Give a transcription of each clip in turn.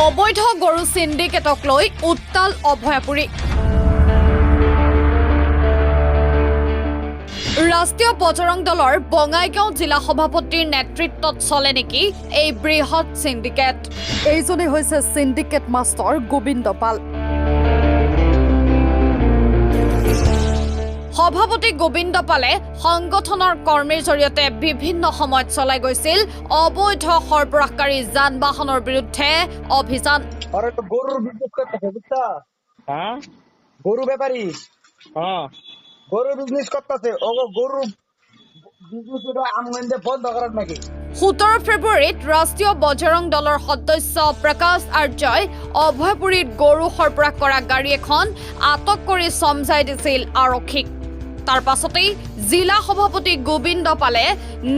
অবৈধ গৰু সিন্ডিকেটক লৈ উত্তাল অভয়াপুৰী। ৰাষ্ট্ৰীয় বজৰং দলৰ বঙাইগাঁও জিলা সভাপতিৰ নেতৃত্বত চলে নেকি এই বৃহৎ সিন্ডিকেট। এইজনে হৈছে সিন্ডিকেট মাষ্টাৰ গোবিন্দ পাল। সভাপতি গোবিন্দ পালে সংগঠনৰ কৰ্মীৰ জৰিয়তে বিভিন্ন সময়ত চলাই গৈছিল অবৈধ সৰবৰাহকাৰী যান বাহনৰ বিৰুদ্ধে অভিযান। গৰু ব্যাপাৰী গৰু বিজনেস কৰতেছে গৰু বিজনেস বন্ধ কৰাৰ নাকি। 17 ফেব্ৰুৱাৰীত ৰাষ্ট্ৰীয় বজৰং দলৰ সদস্য প্ৰকাশ আৰ্যই অভয়পুৰীত গৰু সৰবৰাহ কৰা গাড়ী এখন আটক কৰি চমজাই দিছিল আৰক্ষীক। তাৰ পাছতেই জিলা সভাপতি গোবিন্দ পালে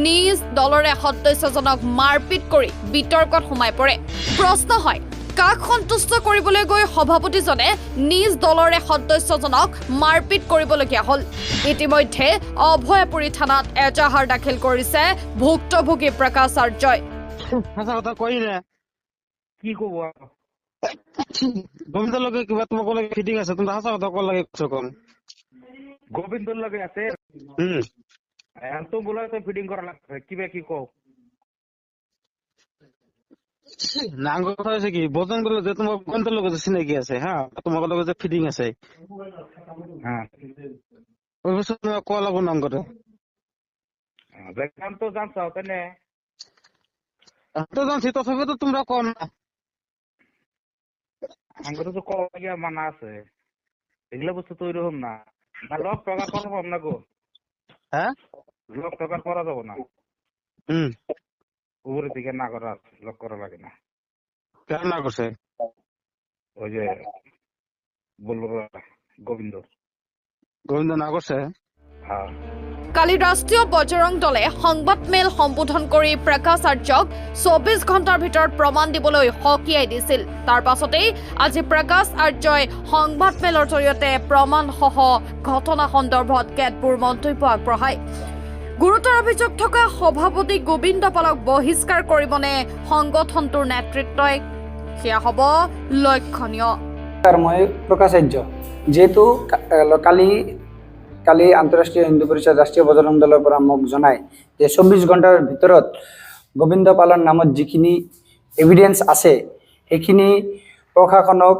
নিজ দলৰে সদস্যজনক মাৰপিট কৰি বিতৰ্কত সোমাই পৰে। প্ৰশ্ন হয়, কাক সন্তুষ্ট কৰিবলৈ গৈ সভাপতিজনে নিজ দলৰে সদস্যজনক মাৰপিট কৰিবলগীয়া হ'ল। ইতিমধ্যে অভয়াপুৰী থানাত এজাহাৰ দাখিল কৰিছে ভুক্তভোগী প্ৰকাশ আৰ্যই। কি কব গোবিন্দৰ লগে কিবা তোমাক ফিটিং আছে, তুমি সঁচা কথা কব লাগে। গোবিন্দৰ লগে আছে তো বোলা ফিটিং করা লাগছে কিবা কি কও নাঙ্গ কথা হয়েছে কি বজন বলে যে তোমার গোবিন্দর লগে চিনাকি আছে, হ্যাঁ তোমার লগে যে ফিটিং আছে, হ্যাঁ ওই বছর তোমার কল লাগবো নাম করে দেখলাম তো জানছো তাই না তো জানছি তথাপি তো তোমরা কম না আমার তো কল লাগিয়া মানা আছে এগুলা বস্তু তো ওইরকম না না লক প্রকার করা হবে না গো, হ্যাঁ লক প্রকার করা যাবো না। উপরের দিকে না করা লক করা লাগে না। কেন না করছে ওই যে বলবো গোবিন্দ গোবিন্দ না করছে। হ্যাঁ কালি ৰাষ্ট্ৰীয় বজৰং দলে সংবাদমেল সম্বোধন কৰি প্ৰকাশ আৰ্যক 24 ঘণ্টাৰ ভিতৰত প্ৰমাণ দিবলৈ সকীয়াই দিছিল। তাৰ পাছতেই আজি প্ৰকাশ আৰ্যই সংবাদমেলৰ জৰিয়তে প্ৰমাণসহ ঘটনা সন্দৰ্ভত কেতবোৰ মন্তব্য আগবঢ়ায়। গুৰুতৰ অভিযোগ থকা সভাপতি গোবিন্দ পালক বহিষ্কাৰ কৰিবনে সংগঠনটোৰ নেতৃত্বই, সেয়া হ'ব লক্ষণীয়। মই প্ৰকাশ আৰ্য, যেহেতু কালি আন্তঃৰাষ্ট্ৰীয় হিন্দু পৰিষদ ৰাষ্ট্ৰীয় বজৰং দলৰ পৰা মোক জনায় যে 24 ঘণ্টাৰ ভিতৰত গোবিন্দ পালৰ নামত যিখিনি এভিডেন্স আছে সেইখিনি প্ৰশাসনক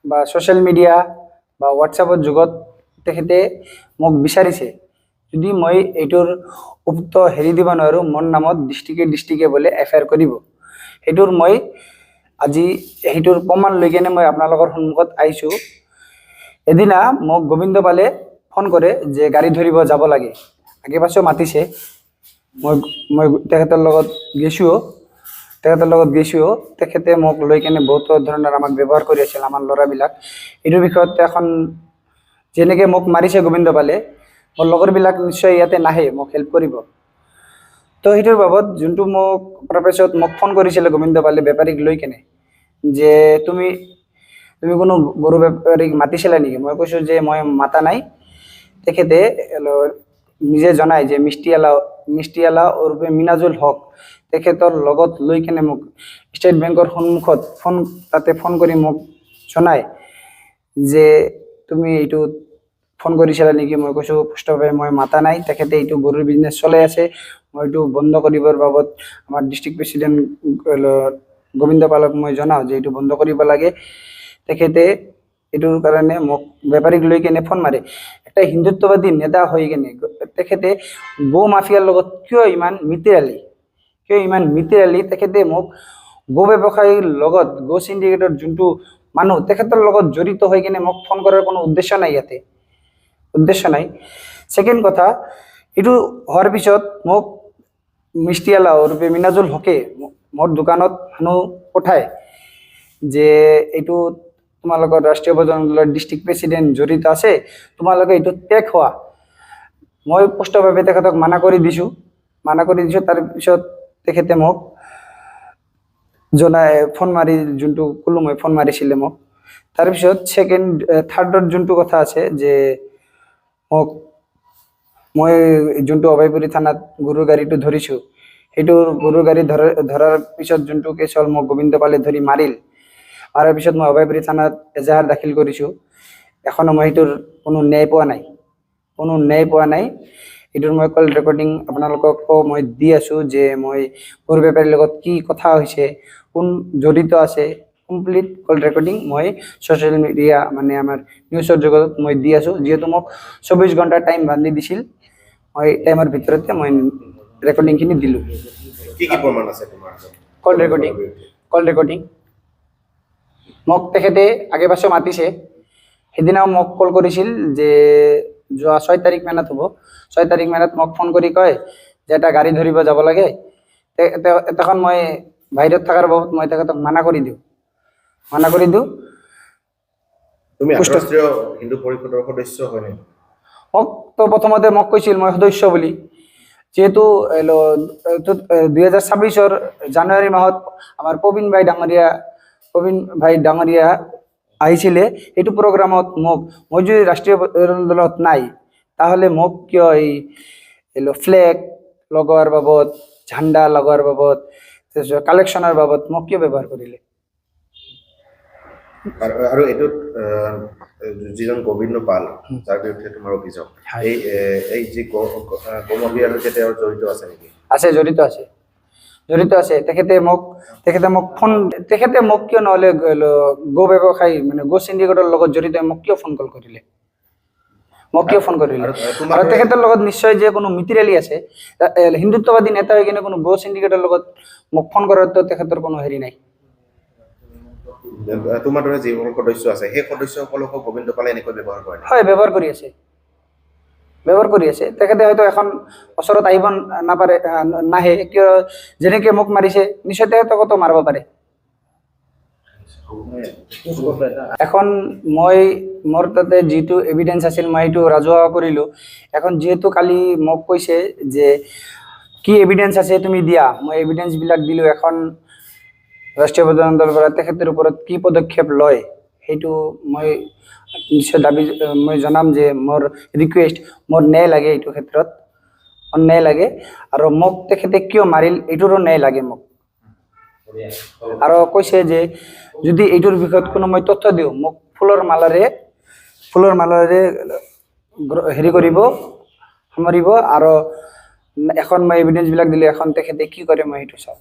বা ছ'চিয়েল মিডিয়া বা হোৱাটছএপৰ যুগত তেখেতে মোক বিচাৰিছে। যদি মই এইটোৰ উপযুক্ত হেৰি দিব নোৱাৰোঁ, মোৰ নামত ডিষ্ট্ৰিক্টে বোলে FIR কৰিব। সেইটোৰ মই আজি সেইটোৰ প্ৰমাণ লৈ কেনে মই আপোনালোকৰ সন্মুখত আহিছোঁ। এদিনা মোক গোবিন্দ পালে ফোন কৰে যে গাড়ী ধৰিব যাব লাগে, আগে পাছেও মাতিছে। মই তেখেতৰ লগত গৈছোঁ। তেখেতে মোক লৈ কেনে বহুত ধৰণৰ আমাক ব্যৱহাৰ কৰি আছিল আমাৰ ল'ৰাবিলাক। এইটোৰ বিষয়ত এখন যেনেকৈ মোক মাৰিছে গোবিন্দ পালে, মোৰ লগৰবিলাক নিশ্চয় ইয়াতে নাহে মোক হেল্প কৰিব। তো সেইটোৰ বাবদ যোনটো মোক তাৰপিছত মোক ফোন কৰিছিলে গোবিন্দ পালে বেপাৰীক লৈ কেনে যে তুমি কোনো গৰু বেপাৰীক মাতিছিলা নেকি? মই কৈছোঁ যে মই মাতা নাই। তেখেতে নিজে জনায় যে মিষ্টিয়ালা ওৰফে মিনাজুল হক তেখেতৰ লগত লৈ কেনে মোক ষ্টেট বেংকৰ সন্মুখত ফোন কৰি মোক জনায় যে তুমি এইটো ফোন কৰিছিলা নেকি? মই কৈছোঁ স্পষ্টভাৱে মই মাতা নাই। তেখেতে এইটো গৰুৰ বিজনেছ চলাই আছে, মই এইটো বন্ধ কৰিবৰ বাবদ আমাৰ ডিষ্ট্ৰিক্ট প্ৰেচিডেণ্ট গোবিন্দ পালক মই জনাওঁ যে এইটো বন্ধ কৰিব লাগে। তেখেতে এইটোৰ কাৰণে মোক বেপাৰীক লৈ কেনে ফোন মাৰে। একটা হিন্দুত্ববাদী নেতা হৈ কেনে তেখেতে গো মাফিয়াৰ লগত কিয় ইমান মিতিৰালি তেখেতে মোক গো ব্যৱসায়ীৰ লগত গো চিণ্ডিকেটৰ যোনটো মানুহ তেখেতৰ লগত জড়িত হৈ কেনে মোক ফোন কৰাৰ কোনো উদ্দেশ্য নাই। ছেকেণ্ড কথা, এইটো হোৱাৰ পিছত মোক মিষ্টিয়ালা ওৰফে মিনাজুল হকে মোৰ দোকানত মানুহ পঠায় যে এইটো তোমালোকৰ ৰাষ্ট্ৰীয় বজৰং দলৰ ডিষ্ট্ৰিক্ট প্ৰেচিডেণ্ট জড়িত আছে, তোমালোকে এইটো টেক হোৱা। মই স্পষ্টভাৱে তেখেতক মানা কৰি দিছোঁ। তাৰপিছত তেখেতে মোক ফোন মাৰি যোনটো ক'লোঁ মই ফোন মাৰিছিলে মোক। তাৰপিছত থাৰ্ডৰ যোনটো কথা আছে যে মই যোনটো অভয়পুৰী থানাত গৰুৰ গাড়ীটো ধৰিছোঁ, সেইটো গৰুৰ গাড়ী ধৰাৰ পিছত যোনটো কেছ হ'ল মোক গোবিন্দ পালে ধৰি মাৰিল। মাৰাৰ পিছত মই অভয়পুৰী থানাত এজাহাৰ দাখিল কৰিছোঁ। এখনো মই সেইটোৰ কোনো ন্যায় পোৱা নাই। এইটোৰ মই কল ৰেকৰ্ডিং আপোনালোককো মই দি আছোঁ যে মই গৰু বেপাৰীৰ লগত কি কথা হৈছে, কোন জড়িত আছে, কমপ্লিট কল ৰেকৰ্ডিং মই ছ'চিয়েল মিডিয়া মানে আমাৰ নিউজৰ জগতত মই দি আছোঁ। যিহেতু মোক 24 ঘণ্টা টাইম বান্ধি দিছিল, মই টাইমৰ ভিতৰতে মই ৰেকৰ্ডিংখিনি দিলোঁ। কি প্ৰমাণ আছে তোমাৰ হাতত? কল ৰেকৰ্ডিং মোক তেখেতে আগে পাছে মাতিছে। সেইদিনাও মোক কল কৰিছিল যে যোৱা 6 তাৰিখ মানত হ'ব, 6 তাৰিখ মানত মোক ফোন কৰি কয় যে এটা গাড়ী ধৰিব যাব লাগে। তখন মই বাহিৰত থকাৰ বাবদ মই তেখেতক মানা কৰি দিওঁ। তুমি আন্তঃৰাষ্ট্ৰীয় হিন্দু পৰিষদৰ সদস্য হয় নে? মোক তো প্ৰথমতে মোক কৈছিল মই সদস্য বুলি, যিহেতু 2026 জানুৱাৰী মাহত আমাৰ প্ৰবীণ ভাই ডাঙৰীয়া আহিছিলে। সেইটো প্ৰগ্ৰামত মই যদি ৰাষ্ট্ৰীয় দলত নাই, তাহলে মোক কিয় এই ফ্লেগ লগোৱাৰ বাবদ, ঝাণ্ডা লগোৱাৰ বাবদ, কালেকশ্যনৰ বাবদ মোক কিয় ব্যৱহাৰ কৰিলে? আৰু এইটোত যিজন গোবিন্দ পাল, যাৰ বিৰুদ্ধে তোমাৰ অভিযোগ, এই যি গম অভিযানৰ সৈতে তেওঁৰ জড়িত আছে নেকি? জড়িত আছে। তেখেতে মোক কিয় নহ'লে গো ব্যৱসায়ী মানে গো চিণ্ডিকেটৰ লগত জড়িত মোক কিয় ফোন কৰিলে? আৰু তেখেতৰ লগত নিশ্চয় যে কোনো মিতিৰালি আছে। হিন্দুত্ববাদী নেতা হৈ কিনে কোনো গো চিণ্ডিকেটৰ লগত মোক ফোন কৰাটো তেখেতৰ কোনো হেৰি নাই। তোমাৰ দৰে যিসকল সদস্য আছে, সেই সদস্যসকলকো গোবিন্দ পালে এনেকৈ ব্যৱহাৰ কৰে? হয়, ব্যৱহাৰ কৰি আছে। তেখেতে হয়তো এখন ওচৰত আহিব নাহে, কিয় যেনেকে মোক মাৰিছে নিশ্চয় তেখেতকতো মাৰিব পাৰে। এখন মোৰ তাতে যিটো এভিডেন্স আছিল মই সেইটো ৰাজহুৱা কৰিলোঁ। এখন যিহেতু কালি মোক কৈছে যে কি এভিডেন্স আছে তুমি দিয়া, মই এভিডেন্সবিলাক দিলোঁ। এখন ৰাষ্ট্ৰীয় বজৰং দলৰ পৰা তেখেতৰ ওপৰত কি পদক্ষেপ লয় সেইটো মই নিশ্চয় মই জনাম যে মোৰ ৰিকুৱেষ্ট, মোৰ ন্যায় লাগে এইটো ক্ষেত্ৰত, অন্যায় লাগে। আৰু মোক তেখেতে কিয় মাৰিল এইটোৰো ন্যায় লাগে মোক। আৰু কৈছে যে যদি এইটোৰ বিষয়ত কোনো মই তথ্য দিওঁ, মোক ফুলৰ মালাৰে হেৰি কৰিব, সামৰিব। আৰু এখন মই এভিডেন্সবিলাক দিলে এখন তেখেতে কি কৰে মই সেইটো চাওঁ।